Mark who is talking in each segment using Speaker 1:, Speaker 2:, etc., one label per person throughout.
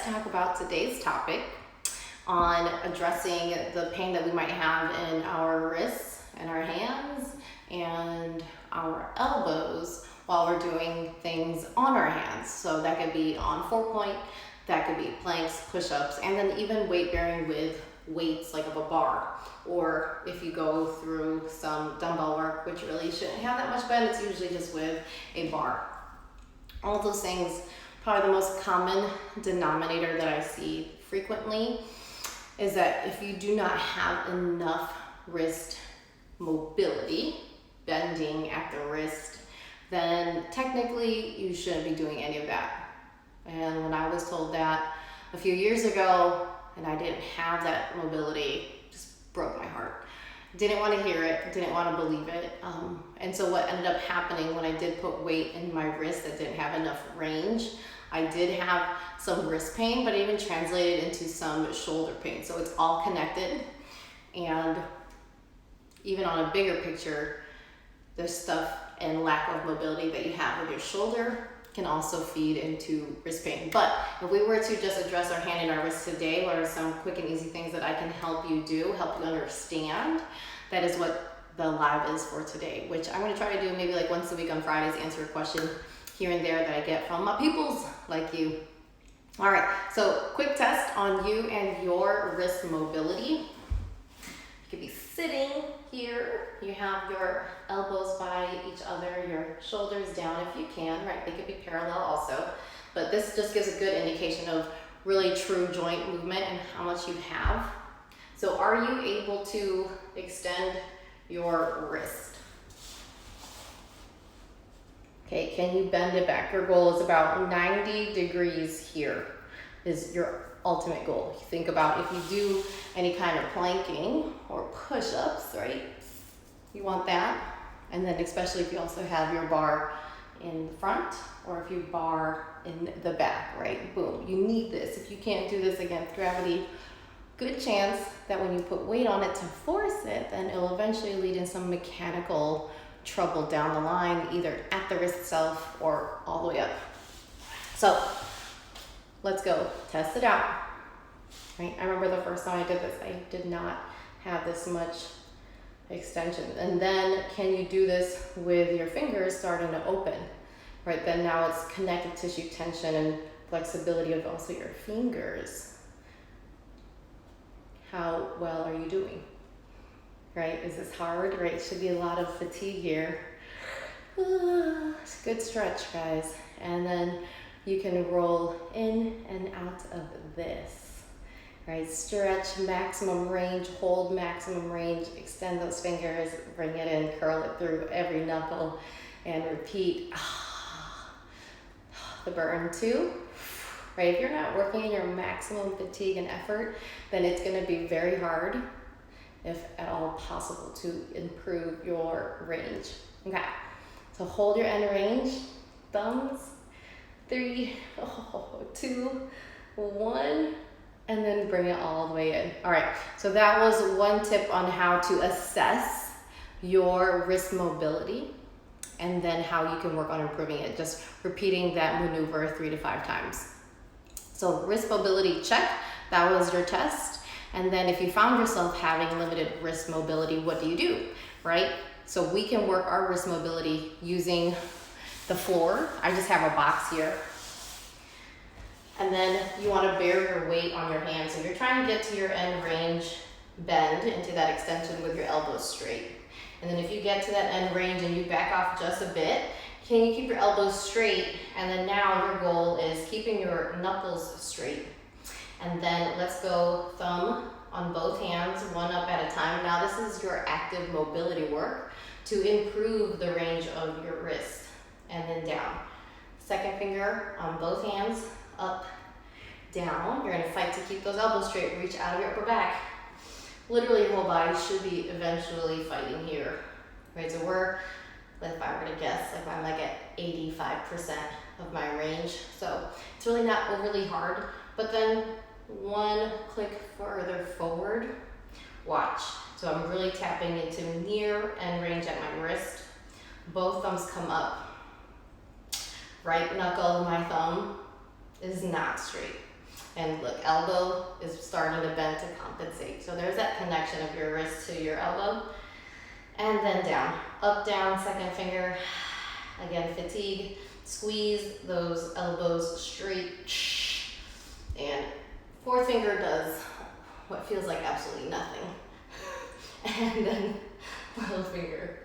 Speaker 1: talk about today's topic on addressing the pain that we might have in our wrists and our hands and our elbows while we're doing things on our hands. So that could be on 4-point, that could be planks, push-ups, and then even weight bearing with weights like of a bar. Or if you go through some dumbbell work, which really shouldn't have that much bend, it's usually just with a bar. All those things, probably the most common denominator that I see frequently is that if you do not have enough wrist mobility, bending at the wrist, then technically you shouldn't be doing any of that. And when I was told that a few years ago and I didn't have that mobility, it just broke my heart. Didn't want to hear it, didn't want to believe it. And so what ended up happening when I did put weight in my wrist that didn't have enough range, I did have some wrist pain, but it even translated into some shoulder pain. So it's all connected. And even on a bigger picture, the stuff and lack of mobility that you have with your shoulder can also feed into wrist pain. But if we were to just address our hand and our wrist today, what are some quick and easy things that I can help you do, help you understand? That is what the live is for today, which I'm gonna try to do maybe like once a week on Fridays, answer a question here and there that I get from my peoples like you. All right, so quick test on you and your wrist mobility. You could be sitting here, you have your elbows by each other, your shoulders down if you can, right? They could be parallel also, but this just gives a good indication of really true joint movement and how much you have. So are you able to extend your wrist? Okay, can you bend it back? Your goal is about 90 degrees here is your ultimate goal. You think about if you do any kind of planking or push-ups, right? You want that. And then especially if you also have your bar in front or if you bar in the back, right? Boom, you need this. If you can't do this against gravity, good chance that when you put weight on it to force it, then it'll eventually lead in some mechanical trouble down the line, either at the wrist itself or all the way up. So let's go test it out. Right? I remember the first time I did this, I did not have this much extension. And then can you do this with your fingers starting to open? Right, then now it's connective tissue tension and flexibility of also your fingers. How well are you doing? Right, is this hard? Right, should be a lot of fatigue here. It's a good stretch, guys. And then you can roll in and out of this. Right, stretch, maximum range, hold maximum range, extend those fingers, bring it in, curl it through every knuckle, and repeat. The burn 2. Right, if you're not working in your maximum fatigue and effort, then it's gonna be very hard, if at all possible, to improve your range. Okay, so hold your end range, thumbs, 3, 2, 1, and then bring it all the way in. All right, so that was one tip on how to assess your wrist mobility and then how you can work on improving it, just repeating that maneuver 3 to 5 times. So wrist mobility, check, that was your test. And then if you found yourself having limited wrist mobility, what do you do, right? So we can work our wrist mobility using the floor. I just have a box here. And then you want to bear your weight on your hands. So you're trying to get to your end range bend into that extension with your elbows straight. And then if you get to that end range and you back off just a bit, can you keep your elbows straight? And then now your goal is keeping your knuckles straight. And then let's go thumb on both hands, one up at a time. Now this is your active mobility work to improve the range of your wrist. And then down. Second finger on both hands, up, down. You're gonna fight to keep those elbows straight, reach out of your upper back. Literally your whole body should be eventually fighting here. Right, so we're, if I were to guess, like I'm like at 85% of my range. So it's really not overly hard, but then one click further forward, watch. So I'm really tapping into near end range at my wrist. Both thumbs come up. Right knuckle of my thumb is not straight. And look, elbow is starting to bend to compensate. So there's that connection of your wrist to your elbow. And then down, up, down, second finger. Again, fatigue. Squeeze those elbows straight. And fourth finger does what feels like absolutely nothing. And then little finger.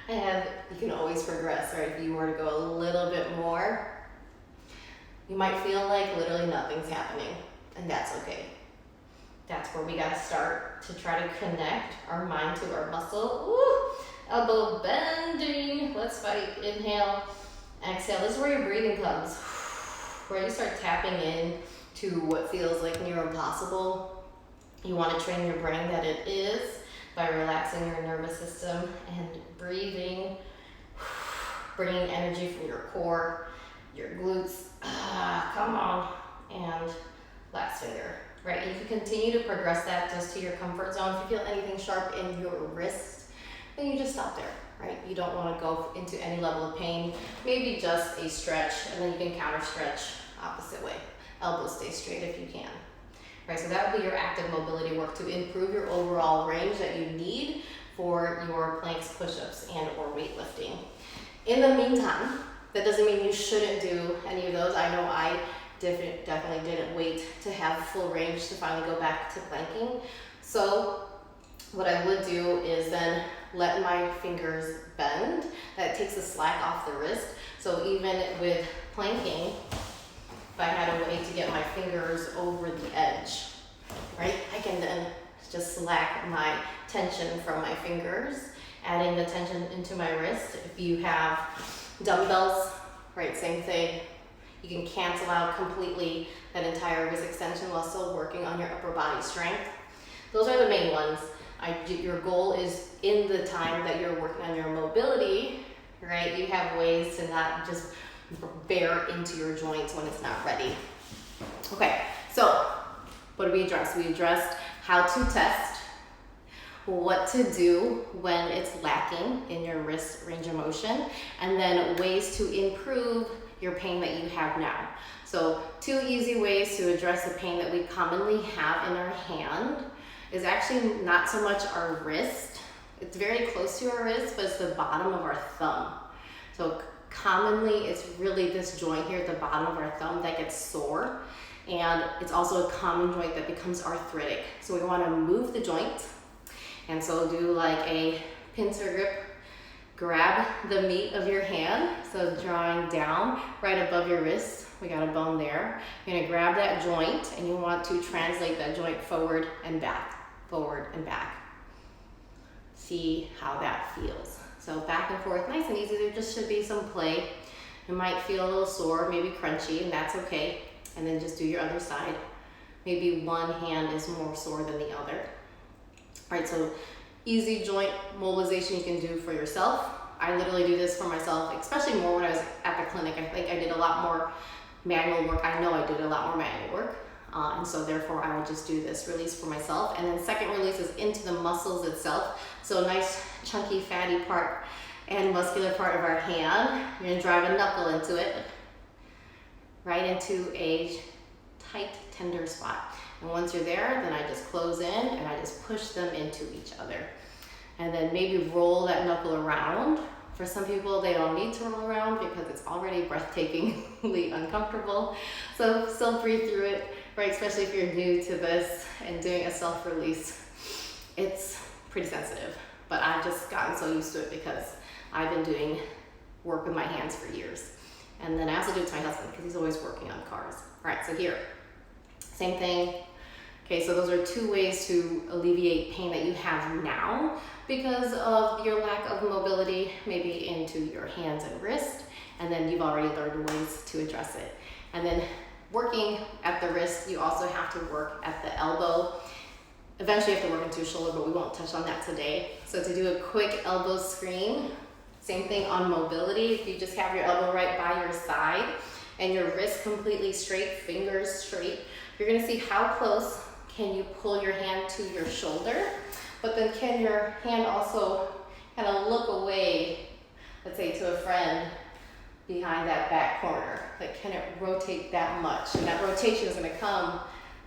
Speaker 1: And you can always progress, right? If you were to go a little bit more, you might feel like literally nothing's happening, and that's okay. That's where we gotta start to try to connect our mind to our muscle. Woo! Elbow bending. Let's fight. Inhale, exhale. This is where your breathing comes. Where you start tapping in to what feels like near impossible. You want to train your brain that it is by relaxing your nervous system and breathing, bringing energy from your core, your glutes. Come on. And last finger, right? You can continue to progress that just to your comfort zone. If you feel anything sharp in your wrist, then you just stop there, right? You don't want to go into any level of pain. Maybe just a stretch, and then you can counter stretch opposite way. Elbows stay straight if you can. Right, so that would be your active mobility work to improve your overall range that you need for your planks, push-ups, and or weightlifting. In the meantime, that doesn't mean you shouldn't do any of those. I know I definitely didn't wait to have full range to finally go back to planking. So what I would do is then let my fingers bend. That takes the slack off the wrist. So even with planking, if I had a way to get my fingers over the edge, right? I can then just slack my tension from my fingers, adding the tension into my wrist. If you have dumbbells, right, same thing. You can cancel out completely that entire wrist extension while still working on your upper body strength. Those are the main ones. Your goal is in the time that you're working on your mobility, right? You have ways to not just bear into your joints when it's not ready. Okay, so what did we address? We addressed how to test, what to do when it's lacking in your wrist range of motion, and then ways to improve your pain that you have now. So 2 easy ways to address the pain that we commonly have in our hand is actually not so much our wrist. It's very close to our wrist, but it's the bottom of our thumb. So commonly, it's really this joint here at the bottom of our thumb that gets sore, and it's also a common joint that becomes arthritic. So we want to move the joint, and so do like a pincer grip. Grab the meat of your hand, so drawing down right above your wrist. We got a bone there. You're gonna grab that joint, and you want to translate that joint forward and back, forward and back. See how that feels. So back and forth, nice and easy. There just should be some play. It might feel a little sore, maybe crunchy, and that's okay. And then just do your other side. Maybe one hand is more sore than the other. All right, so easy joint mobilization you can do for yourself. I literally do this for myself, especially more when I was at the clinic. I think I did a lot more manual work. I know I did a lot more manual work. And so therefore I would just do this release for myself. And then second release is into the muscles itself. So a nice chunky fatty part and muscular part of our hand. You're gonna drive a knuckle into it, right into a tight, tender spot. And once you're there, then I just close in and I just push them into each other. And then maybe roll that knuckle around. For some people, they don't need to roll around because it's already breathtakingly uncomfortable. So still breathe through it, right? Especially if you're new to this and doing a self-release. It's pretty sensitive, but I've just gotten so used to it because I've been doing work with my hands for years. And then I also do it to my husband because he's always working on cars. All right, so here, same thing. Okay, so those are 2 ways to alleviate pain that you have now because of your lack of mobility, maybe into your hands and wrist, and then you've already learned ways to address it. And then working at the wrist, you also have to work at the elbow. Eventually you have to work into your shoulder, but we won't touch on that today. So to do a quick elbow screen, same thing on mobility. If you just have your elbow right by your side and your wrist completely straight, fingers straight, you're gonna see how close can you pull your hand to your shoulder, but then can your hand also kind of look away, let's say to a friend, behind that back corner. Like, can it rotate that much? And that rotation is gonna come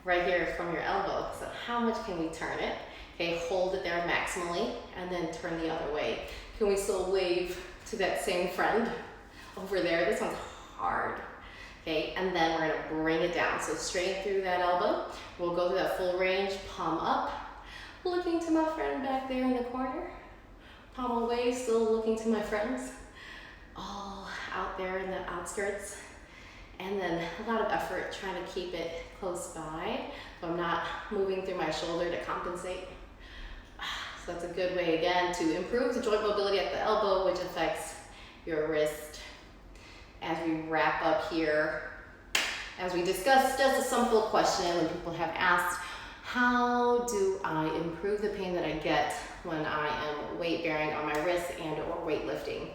Speaker 1: right here from your elbow. So how much can we turn it? Okay, hold it there maximally and then turn the other way. Can we still wave to that same friend over there? This one's hard. Okay, and then we're gonna bring it down. So straight through that elbow. We'll go through that full range, palm up, looking to my friend back there in the corner. Palm away, still looking to my friends. All out there in the outskirts. And then a lot of effort trying to keep it close by, so I'm not moving through my shoulder to compensate. So that's a good way, again, to improve the joint mobility at the elbow, which affects your wrist. As we wrap up here, as we discussed, just a simple question when people have asked, how do I improve the pain that I get when I am weight bearing on my wrist and or weightlifting?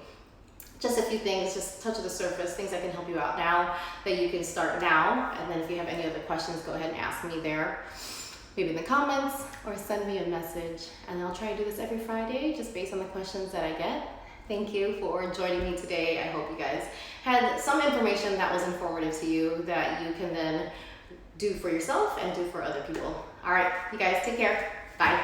Speaker 1: Just a few things, just touch of the surface, things that can help you out now that you can start now. And then if you have any other questions, go ahead and ask me there, maybe in the comments, or send me a message. And I'll try to do this every Friday, just based on the questions that I get. Thank you for joining me today. I hope you guys had some information that was informative to you that you can then do for yourself and do for other people. All right, you guys take care. Bye.